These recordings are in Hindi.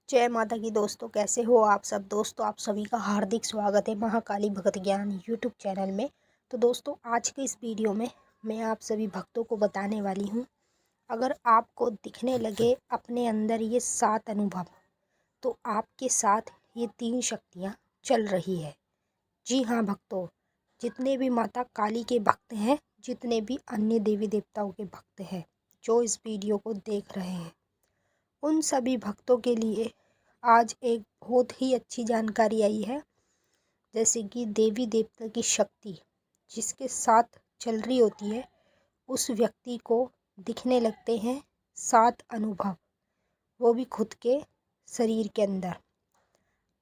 जय माता की दोस्तों, कैसे हो आप सब। दोस्तों, आप सभी का हार्दिक स्वागत है महाकाली भगत ज्ञान यूट्यूब चैनल में। तो दोस्तों, आज के इस वीडियो में मैं आप सभी भक्तों को बताने वाली हूँ, अगर आपको दिखने लगे अपने अंदर ये 7 अनुभव, तो आपके साथ ये 3 शक्तियाँ चल रही है। जी हाँ भक्तों, जितने भी माता काली के भक्त हैं, जितने भी अन्य देवी देवताओं के भक्त हैं जो इस वीडियो को देख रहे हैं, उन सभी भक्तों के लिए आज एक बहुत ही अच्छी जानकारी आई है। जैसे कि देवी देवता की शक्ति जिसके साथ चल रही होती है, उस व्यक्ति को दिखने लगते हैं 7 अनुभव, वो भी खुद के शरीर के अंदर।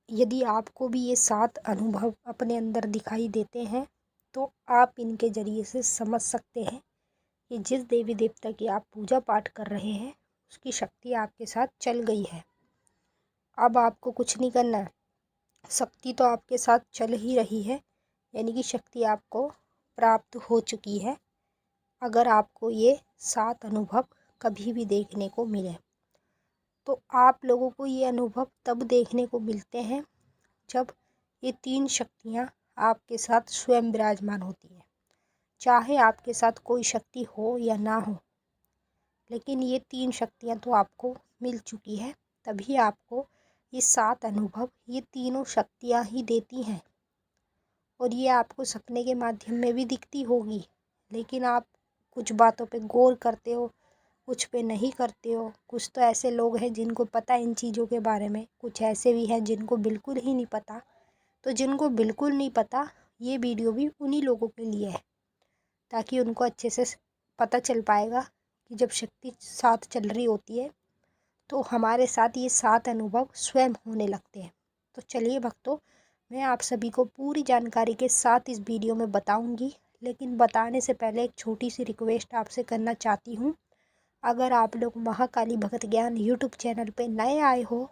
यदि आपको भी ये 7 अनुभव अपने अंदर दिखाई देते हैं, तो आप इनके ज़रिए से समझ सकते हैं कि जिस देवी देवता की आप पूजा पाठ कर रहे हैं, उसकी शक्ति आपके साथ चल गई है। अब आपको कुछ नहीं करना है, शक्ति तो आपके साथ चल ही रही है, यानी कि शक्ति आपको प्राप्त हो चुकी है। अगर आपको ये 7 अनुभव कभी भी देखने को मिले, तो आप लोगों को ये अनुभव तब देखने को मिलते हैं जब ये 3 शक्तियाँ आपके साथ स्वयं विराजमान होती हैं। चाहे आपके साथ कोई शक्ति हो या ना हो, लेकिन ये 3 शक्तियाँ तो आपको मिल चुकी है, तभी आपको ये 7 अनुभव ये तीनों शक्तियाँ ही देती हैं। और ये आपको सपने के माध्यम में भी दिखती होगी, लेकिन आप कुछ बातों पे गौर करते हो, कुछ पे नहीं करते हो। कुछ तो ऐसे लोग हैं जिनको पता इन चीज़ों के बारे में, कुछ ऐसे भी हैं जिनको बिल्कुल ही नहीं पता। तो जिनको बिल्कुल नहीं पता, ये वीडियो भी उन्हीं लोगों के लिए है, ताकि उनको अच्छे से पता चल पाएगा कि जब शक्ति साथ चल रही होती है, तो हमारे साथ ये 7 अनुभव स्वयं होने लगते हैं। तो चलिए भक्तों, मैं आप सभी को पूरी जानकारी के साथ इस वीडियो में बताऊंगी, लेकिन बताने से पहले एक छोटी सी रिक्वेस्ट आपसे करना चाहती हूँ। अगर आप लोग महाकाली भगत ज्ञान यूट्यूब चैनल पे नए आए हो,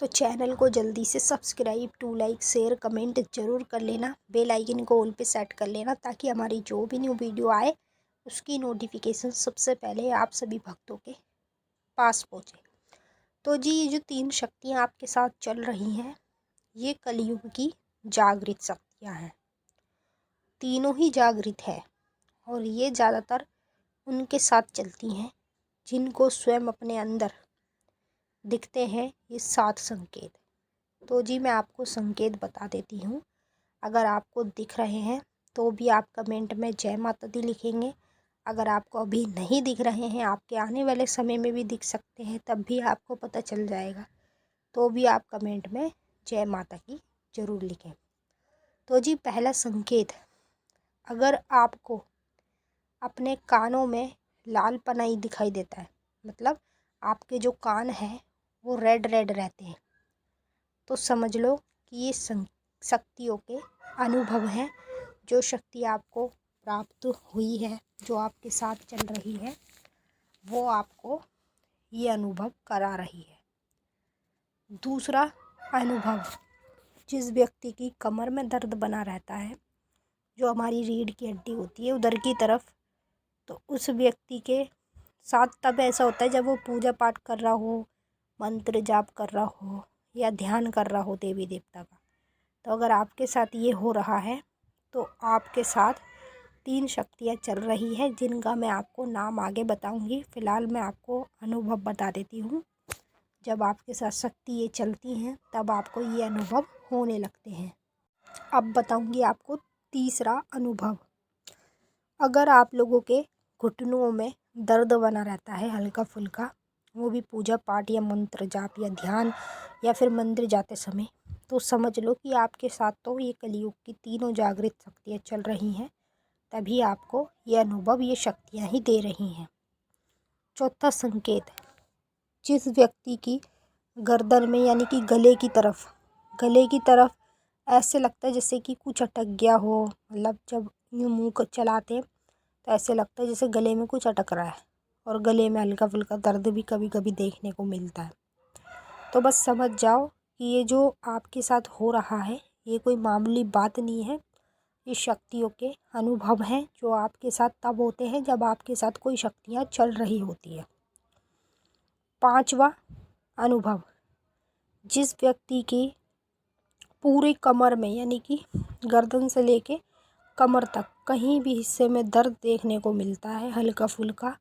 तो चैनल को जल्दी से subscribe, to like, share, comment ज़रूर कर लेना। बेल आइकन को ऑल पे सेट कर लेना, ताकि हमारी जो भी न्यू वीडियो आए उसकी नोटिफिकेशन सबसे पहले आप सभी भक्तों के पास पहुँचे। तो जी, ये जो 3 शक्तियाँ आपके साथ चल रही हैं, ये कलयुग की जागृत शक्तियाँ हैं। तीनों ही जागृत है, और ये ज़्यादातर उनके साथ चलती हैं जिनको स्वयं अपने अंदर दिखते हैं ये 7 संकेत। तो जी, मैं आपको संकेत बता देती हूँ। अगर आपको दिख रहे हैं तो भी आप कमेंट में जय माता दी लिखेंगे। अगर आपको अभी नहीं दिख रहे हैं, आपके आने वाले समय में भी दिख सकते हैं, तब भी आपको पता चल जाएगा, तो भी आप कमेंट में जय माता की ज़रूर लिखें। तो जी, पहला संकेत, अगर आपको अपने कानों में लाल पनाई दिखाई देता है, मतलब आपके जो कान हैं वो रेड रेड रहते हैं, तो समझ लो कि ये शक्तियों के अनुभव हैं। जो शक्ति आपको प्राप्त हुई है, जो आपके साथ चल रही है, वो आपको ये अनुभव करा रही है। दूसरा अनुभव, जिस व्यक्ति की कमर में दर्द बना रहता है, जो हमारी रीढ़ की हड्डी होती है उधर की तरफ, तो उस व्यक्ति के साथ तब ऐसा होता है जब वो पूजा पाठ कर रहा हो, मंत्र जाप कर रहा हो, या ध्यान कर रहा हो देवी देवता का। तो अगर आपके साथ ये हो रहा है, तो आपके साथ 3 शक्तियाँ चल रही है, जिनका मैं आपको नाम आगे बताऊंगी। फ़िलहाल मैं आपको अनुभव बता देती हूँ। जब आपके साथ शक्ति ये चलती हैं, तब आपको ये अनुभव होने लगते हैं। अब बताऊंगी आपको तीसरा अनुभव। अगर आप लोगों के घुटनों में दर्द बना रहता है हल्का फुल्का, वो भी पूजा पाठ या मंत्र जाप या ध्यान या फिर मंदिर जाते समय, तो समझ लो कि आपके साथ तो ये कलयुग की तीनों जागृत शक्तियाँ चल रही हैं, तभी आपको ये अनुभव ये शक्तियाँ ही दे रही हैं। चौथा संकेत, जिस व्यक्ति की गर्दन में यानी कि गले की तरफ ऐसे लगता है जैसे कि कुछ अटक गया हो, मतलब जब यूँ मुँह को चलाते हैं तो ऐसे लगता है जैसे गले में कुछ अटक रहा है, और गले में हल्का फुल्का दर्द भी कभी कभी देखने को मिलता है। तो बस समझ जाओ कि ये जो आपके साथ हो रहा है, ये कोई मामूली बात नहीं है। ये शक्तियों के अनुभव हैं, जो आपके साथ तब होते हैं जब आपके साथ कोई शक्तियाँ चल रही होती है। पांचवा अनुभव, जिस व्यक्ति की पूरे कमर में यानी कि गर्दन से लेके कमर तक कहीं भी हिस्से में दर्द देखने को मिलता है, हल्का फुल्का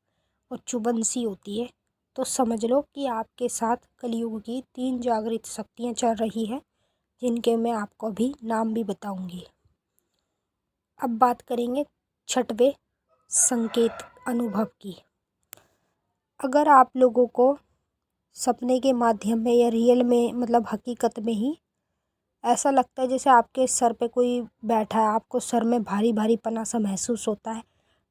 और चुभन सी होती है, तो समझ लो कि आपके साथ कलयुग की 3 जागृत शक्तियाँ चल रही है, जिनके मैं आपको अभी नाम भी बताऊंगी। अब बात करेंगे छठवें संकेत अनुभव की। अगर आप लोगों को सपने के माध्यम में या रियल में मतलब हकीकत में ही ऐसा लगता है जैसे आपके सर पे कोई बैठा है, आपको सर में भारी भारी पना सा महसूस होता है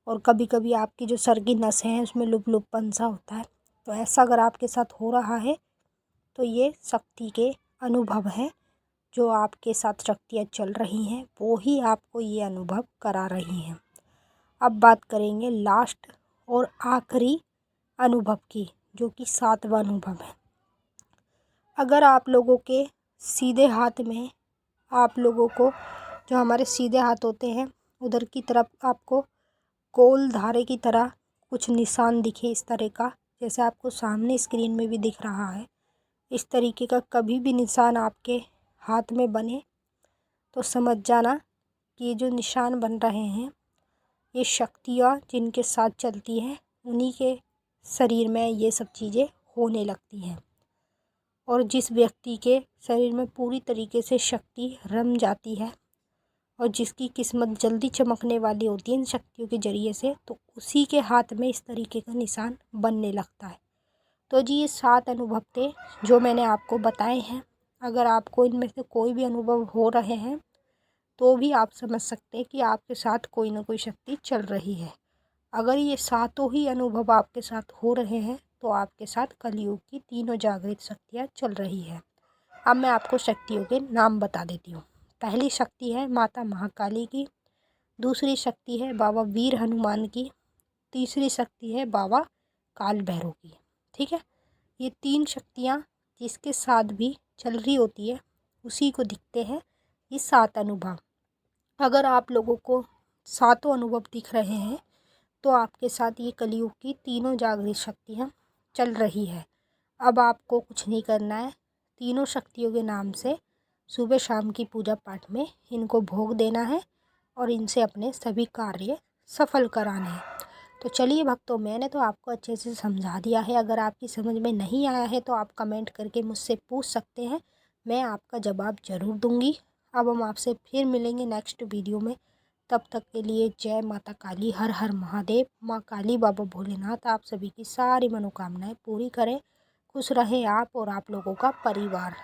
और कभी कभी आपकी जो सर की नसें हैं उसमें लुप लुपपन सा होता है, तो ऐसा अगर आपके साथ हो रहा है तो ये शक्ति के अनुभव हैं। जो आपके साथ शक्तियाँ चल रही हैं वो ही आपको ये अनुभव करा रही हैं। अब बात करेंगे लास्ट और आखिरी अनुभव की, जो कि 7वां अनुभव है। अगर आप लोगों के सीधे हाथ में, आप लोगों को जो हमारे सीधे हाथ होते हैं उधर की तरफ आपको गोल धारे की तरह कुछ निशान दिखे इस तरह का, जैसे आपको सामने स्क्रीन में भी दिख रहा है, इस तरीके का कभी भी निशान आपके हाथ में बने तो समझ जाना कि ये जो निशान बन रहे हैं ये शक्तियाँ जिनके साथ चलती हैं उन्हीं के शरीर में ये सब चीज़ें होने लगती हैं। और जिस व्यक्ति के शरीर में पूरी तरीके से शक्ति रम जाती है और जिसकी किस्मत जल्दी चमकने वाली होती है इन शक्तियों के ज़रिए से, तो उसी के हाथ में इस तरीके का निशान बनने लगता है। तो जी ये 7 अनुभव थे जो मैंने आपको बताए हैं। अगर आपको इनमें से कोई भी अनुभव हो रहे हैं तो भी आप समझ सकते हैं कि आपके साथ कोई ना कोई शक्ति चल रही है। अगर ये 7 ही अनुभव आपके साथ हो रहे हैं तो आपके साथ कलयुग की 3 जागृत शक्तियाँ चल रही है। अब मैं आपको शक्तियों के नाम बता देती हूँ। पहली शक्ति है माता महाकाली की, दूसरी शक्ति है बाबा वीर हनुमान की, तीसरी शक्ति है बाबा काल भैरव की। ठीक है, ये 3 शक्तियाँ जिसके साथ भी चल रही होती है उसी को दिखते हैं ये 7 अनुभव। अगर आप लोगों को 7 अनुभव दिख रहे हैं तो आपके साथ ये कलयुग की 3 जागृत शक्तियाँ चल रही है। अब आपको कुछ नहीं करना है, तीनों शक्तियों के नाम से सुबह शाम की पूजा पाठ में इनको भोग देना है और इनसे अपने सभी कार्य सफल कराने हैं। तो चलिए भक्तों, मैंने तो आपको अच्छे से समझा दिया है। अगर आपकी समझ में नहीं आया है तो आप कमेंट करके मुझसे पूछ सकते हैं, मैं आपका जवाब ज़रूर दूंगी। अब हम आपसे फिर मिलेंगे नेक्स्ट वीडियो में। तब तक के लिए जय माता काली, हर हर महादेव। माँ काली बाबा भोलेनाथ आप सभी की सारी मनोकामनाएं पूरी करें। खुश रहें आप और आप लोगों का परिवार।